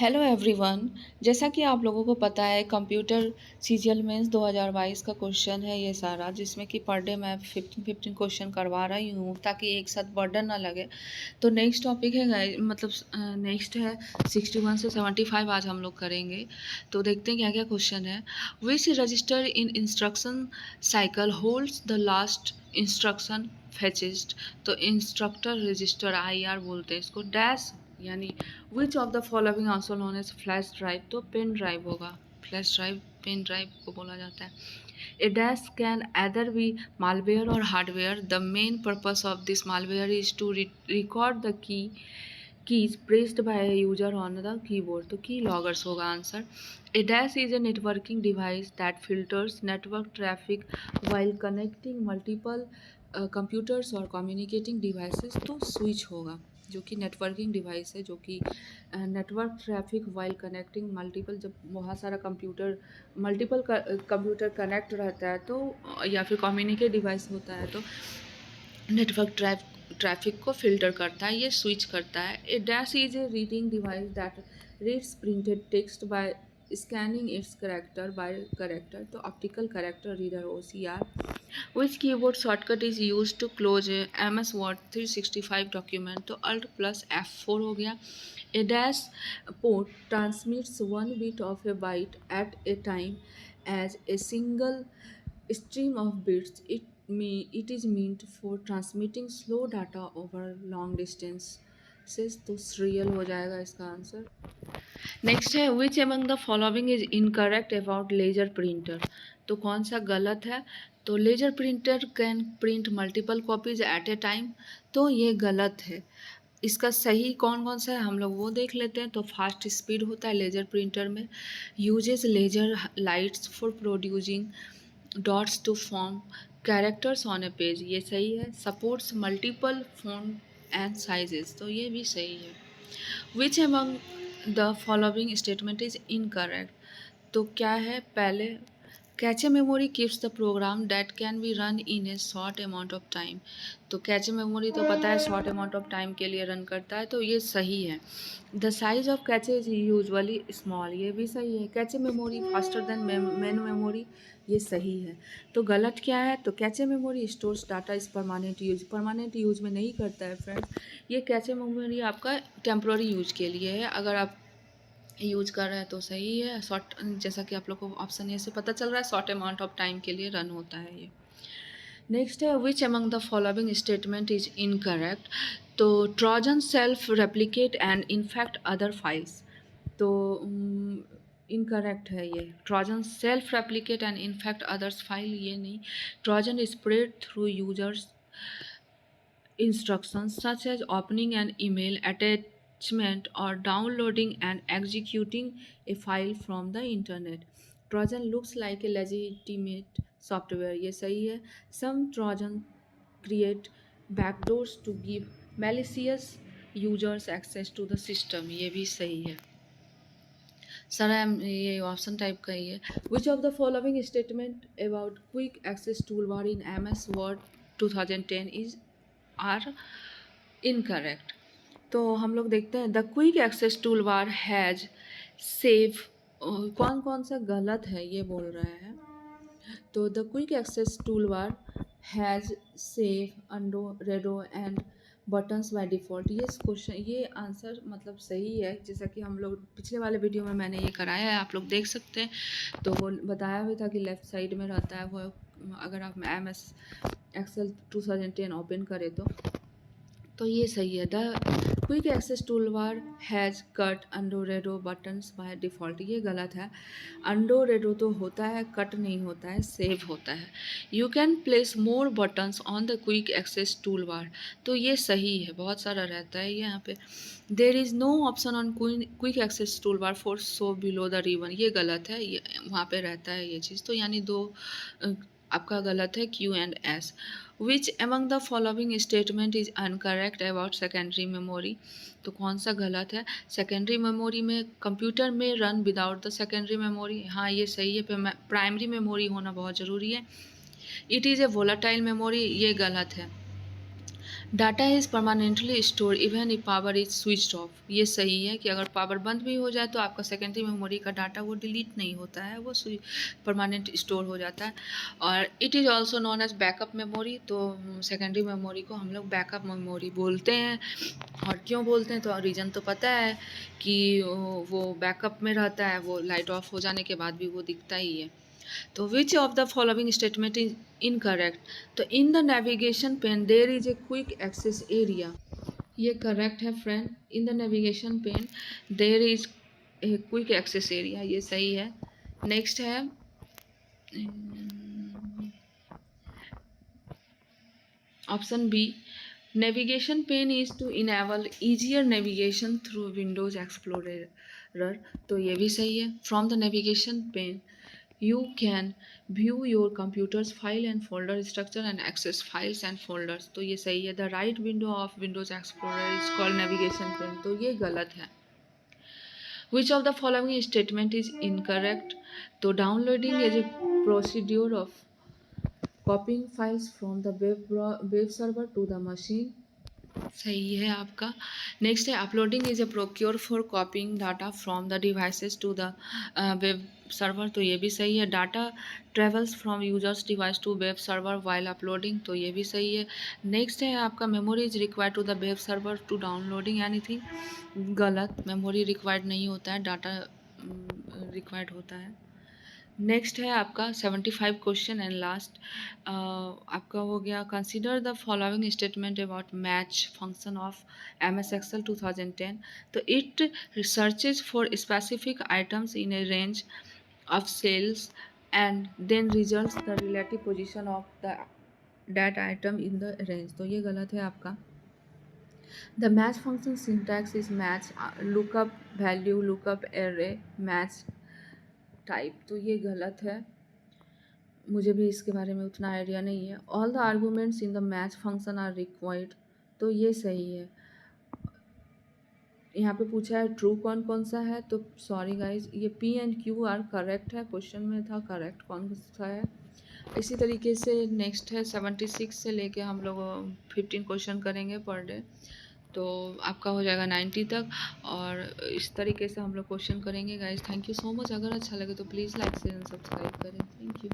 Hello everyone. जैसा कि आप लोगों को पता है कंप्यूटर सीजीएल मेंस 2022 का क्वेश्चन है ये सारा, जिसमें कि पर डे मैं 15 क्वेश्चन करवा रही हूँ ताकि एक साथ बर्डन ना लगे। तो नेक्स्ट टॉपिक है नेक्स्ट है 61 से 75 आज हम लोग करेंगे। तो देखते हैं क्या क्या क्वेश्चन है। Which register in instruction cycle holds the last instruction fetched. तो इंस्ट्रक्टर रजिस्टर IR बोलते हैं इसको। डैश यानी which of the following also known as flash drive, तो पेन ड्राइव होगा। फ्लैश ड्राइव पेन ड्राइव को बोला जाता है। A dash can either be malware और hardware. The main purpose of this malware is to record the keys pressed by a user on the keyboard, तो की loggers होगा answer. A dash is a networking device that filters network traffic while connecting multiple computers or communicating devices, तो switch होगा जो कि networking device है, जो कि network traffic while connecting multiple, जब बहुत सारा मल्टीपल कंप्यूटर कनेक्ट रहता है तो, या फिर कम्युनिकेट डिवाइस होता है तो नेटवर्क ट्रैफिक को फिल्टर करता है, ये स्विच करता है। A dash is a reading device that reads printed text by scanning its character by character, तो optical character reader OCR। Which keyboard shortcut is use to close MS Word 365 document, तो Alt+F4 हो गया। A dash port transmits 1 bit of a byte at a time as a single stream of bits. It is meant for transmitting slow data over long distances, तो serial हो जाएगा इसका answer. Next है which among the following is incorrect about laser printer, तो कौन सा गलत है। तो laser printer can print multiple copies at a time, तो ये गलत है। इसका सही कौन कौन सा है हम लोग वो देख लेते हैं। तो फास्ट स्पीड होता है लेजर प्रिंटर में। Uses laser lights for producing dots to form characters on a page, ये सही है। Supports multiple font and sizes, तो ये भी सही है। Which among the following statement is incorrect, तो क्या है पहले। Cache memory keeps the program that can be run in a short amount of time, तो कैचे मेमोरी तो पता है शॉर्ट अमाउंट ऑफ टाइम के लिए रन करता है, तो ये सही है। The size of cache is usually small, ये भी सही है। Cache memory faster than main memory, ये सही है। तो गलत क्या है, तो cache memory stores data is permanent use में नहीं करता है फ्रेंड्स। ये कैचे मेमोरी आपका टेम्प्रोरी यूज के लिए है, अगर आप यूज कर रहे हैं तो सही है। शॉर्ट, जैसा कि आप लोग को ऑप्शन ए से पता चल रहा है, शॉर्ट अमाउंट ऑफ टाइम के लिए रन होता है ये। नेक्स्ट है which among the following statement is incorrect, तो Trojan self replicate and infect other files, तो इनकरेक्ट है ये। Trojan self replicate and infect others file, ये नहीं। Trojan spread through users instructions such as opening an email attachment or downloading and executing a file from the internet. Trojan looks like a legitimate software, ये सही है। Some Trojan create backdoors to give malicious users access to the system, ये भी सही है। Sir ये option type का ही है। Which of the following statement about quick access tool bar in MS Word 2010 is are incorrect, तो हम लोग देखते हैं। The quick access tool bar has save, कौन कौन सा गलत है ये बोल रहे हैं। तो the quick access tool bar has save undo redo and buttons by default, ये क्वेश्चन ये आंसर मतलब सही है। जैसा कि हम लोग पिछले वाले वीडियो में मैंने ये कराया है, आप लोग देख सकते हैं। तो वो बताया भी था कि लेफ़्ट साइड में रहता है वो, अगर आप MS Excel 2010 ओपन करें तो ये सही है। The quick access tool bar has cut undo redo buttons by default, ये गलत है। अंडो रेडो तो होता है, कट नहीं होता है, सेव होता है। You can place more buttons on the quick access tool bar, तो ये सही है, बहुत सारा रहता है ये यहाँ पे। There is no option on quick access tool bar for show below the ribbon, ये गलत है, ये वहाँ पे रहता है ये चीज़, तो यानी दो आपका गलत है Q and S। Which among the following statement is incorrect about secondary memory, तो कौन सा गलत है। सेकेंडरी मेमोरी में कंप्यूटर में run without the secondary memory, हाँ ये सही है। प्राइमरी मेमोरी होना बहुत ज़रूरी है। It is a volatile memory, ये गलत है। Data is permanently store even if power is switched off. ये सही है कि अगर पावर बंद भी हो जाए तो आपका सेकेंडरी मेमोरी का डाटा वो डिलीट नहीं होता है, वो परमानेंट स्टोर हो जाता है। और it is also known as backup memory. तो सेकेंडरी मेमोरी को हम लोग बैकअप मेमोरी बोलते हैं। और क्यों बोलते हैं तो रीज़न तो पता है कि वो बैकअप में रहता है, वो लाइट ऑफ हो जाने के बाद भी वो दिखता ही है। तो which of the following statement is incorrect. तो in the navigation pane there is a quick access area. ये करेक्ट है friend. In the navigation pane there is a quick access area, ये सही है। नेक्स्ट है option B, navigation pane is to enable easier navigation through Windows Explorer. तो ये भी सही है। From the navigation pane you can view your computer's file and folder structure and access files and folders। तो ये सही है। the right window of windows explorer is called navigation pane। तो ये गलत है। which of the following statement is incorrect। तो downloading is a procedure of copying files from the web server to the machine। सही है आपका। Next है uploading is a procure for copying data from the devices to the web server. तो ये भी सही है। Data travels from users device to web server while uploading. तो ये भी सही है। नेक्स्ट है आपका memory is required to the web server to downloading anything. गलत, मेमोरी रिक्वायर्ड नहीं होता है, डाटा रिक्वायर्ड होता है। नेक्स्ट है आपका 75 क्वेश्चन एंड लास्ट आपका हो गया। Consider the following statement about match function of MS Excel 2010। तो it searches for specific items in a range of cells and then results the relative position of the that item in the range. तो ये गलत है आपका। The match function syntax is match lookup value lookup array match type. तो ये गलत है, मुझे भी इसके बारे में उतना आइडिया नहीं है। All the arguments in the match function are required. तो ये सही है। यहाँ पे पूछा है ट्रू कौन कौन सा है, तो सॉरी गाइज, ये P and Q are correct है। क्वेश्चन में था करेक्ट कौन सा है। इसी तरीके से नेक्स्ट है 76 से लेके हम लोग 15 क्वेश्चन करेंगे पर डे। तो आपका हो जाएगा 90 तक। और इस तरीके से हम लोग क्वेश्चन करेंगे guys. Thank you so much. अगर अच्छा लगे तो please like share and subscribe करें। Thank you.